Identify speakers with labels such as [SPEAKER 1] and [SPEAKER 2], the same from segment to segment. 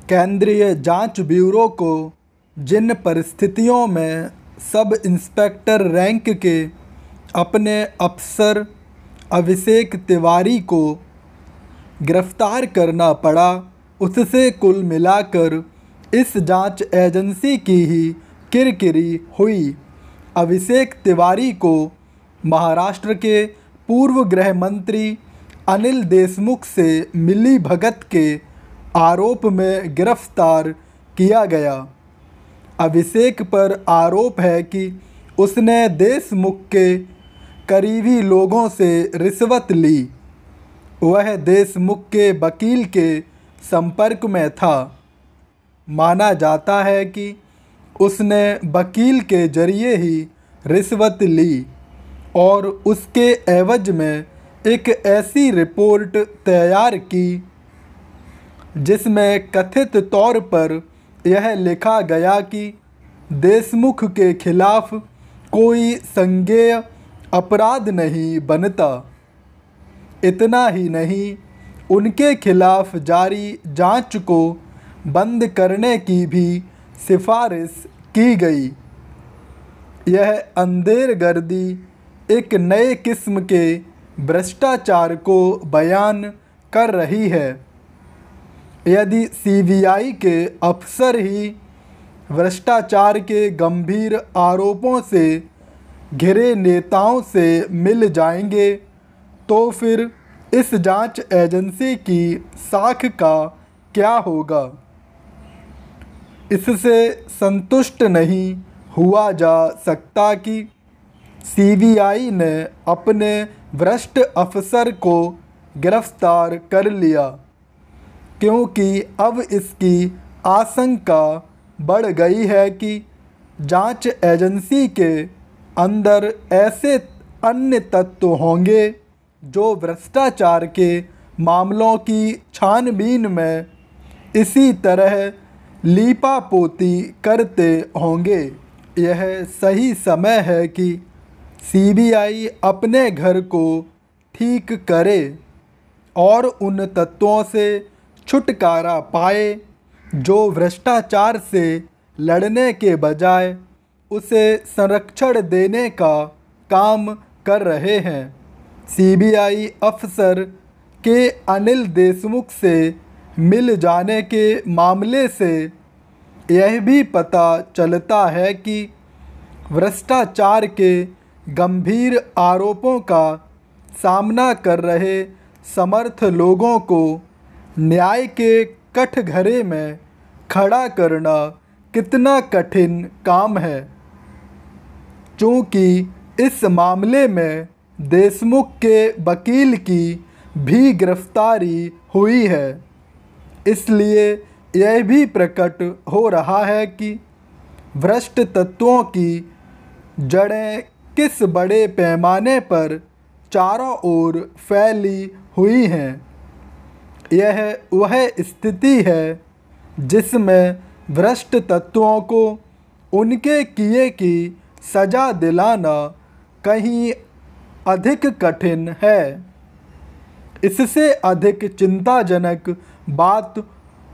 [SPEAKER 1] केंद्रीय जांच ब्यूरो को जिन परिस्थितियों में सब इंस्पेक्टर रैंक के अपने अफसर अभिषेक तिवारी को गिरफ्तार करना पड़ा, उससे कुल मिलाकर इस जांच एजेंसी की ही किरकिरी हुई। अभिषेक तिवारी को महाराष्ट्र के पूर्व गृह मंत्री अनिल देशमुख से मिलीभगत के आरोप में गिरफ्तार किया गया। अभिषेक पर आरोप है कि उसने देशमुख के करीबी लोगों से रिश्वत ली। वह देशमुख के वकील के संपर्क में था। माना जाता है कि उसने वकील के जरिए ही रिश्वत ली और उसके एवज में एक ऐसी रिपोर्ट तैयार की जिसमें कथित तौर पर यह लिखा गया कि देशमुख के खिलाफ कोई संज्ञेय अपराध नहीं बनता। इतना ही नहीं, उनके खिलाफ जारी जांच को बंद करने की भी सिफारिश की गई। यह अंधेरगर्दी एक नए किस्म के भ्रष्टाचार को बयान कर रही है। यदि सीबीआई के अफसर ही भ्रष्टाचार के गंभीर आरोपों से घिरे नेताओं से मिल जाएंगे, तो फिर इस जांच एजेंसी की साख का क्या होगा? इससे संतुष्ट नहीं हुआ जा सकता कि सीबीआई ने अपने भ्रष्ट अफसर को गिरफ्तार कर लिया, क्योंकि अब इसकी आशंका बढ़ गई है कि जांच एजेंसी के अंदर ऐसे अन्य तत्व होंगे जो भ्रष्टाचार के मामलों की छानबीन में इसी तरह लीपापोती करते होंगे। यह सही समय है कि सीबीआई अपने घर को ठीक करे और उन तत्वों से छुटकारा पाए जो भ्रष्टाचार से लड़ने के बजाय उसे संरक्षण देने का काम कर रहे हैं। सीबीआई अफसर के अनिल देशमुख से मिल जाने के मामले से यह भी पता चलता है कि भ्रष्टाचार के गंभीर आरोपों का सामना कर रहे समर्थ लोगों को न्याय के कठघरे में खड़ा करना कितना कठिन काम है। चूँकि इस मामले में देशमुख के वकील की भी गिरफ्तारी हुई है, इसलिए यह भी प्रकट हो रहा है कि भ्रष्ट तत्वों की जड़ें किस बड़े पैमाने पर चारों ओर फैली हुई हैं। यह वह स्थिति है जिसमें भ्रष्ट तत्वों को उनके किए की सज़ा दिलाना कहीं अधिक कठिन है। इससे अधिक चिंताजनक बात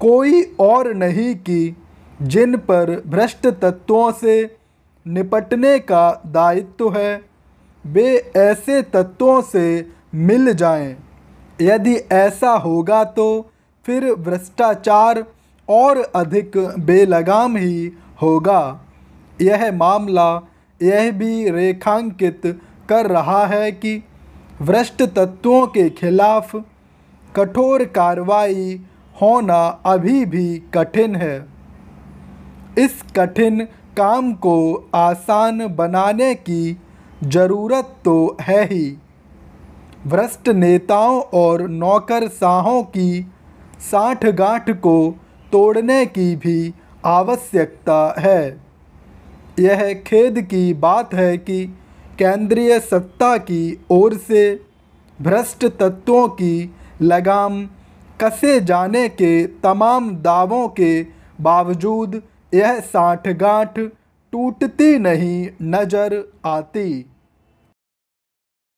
[SPEAKER 1] कोई और नहीं कि जिन पर भ्रष्ट तत्वों से निपटने का दायित्व है, वे ऐसे तत्वों से मिल जाएं। यदि ऐसा होगा तो फिर भ्रष्टाचार और अधिक बेलगाम ही होगा। यह मामला यह भी रेखांकित कर रहा है कि भ्रष्ट तत्वों के खिलाफ कठोर कार्रवाई होना अभी भी कठिन है। इस कठिन काम को आसान बनाने की ज़रूरत तो है ही। भ्रष्ट नेताओं और नौकरशाहों की साठगांठ को तोड़ने की भी आवश्यकता है। यह खेद की बात है कि केंद्रीय सत्ता की ओर से भ्रष्ट तत्वों की लगाम कसे जाने के तमाम दावों के बावजूद यह साठगांठ टूटती नहीं नज़र आती।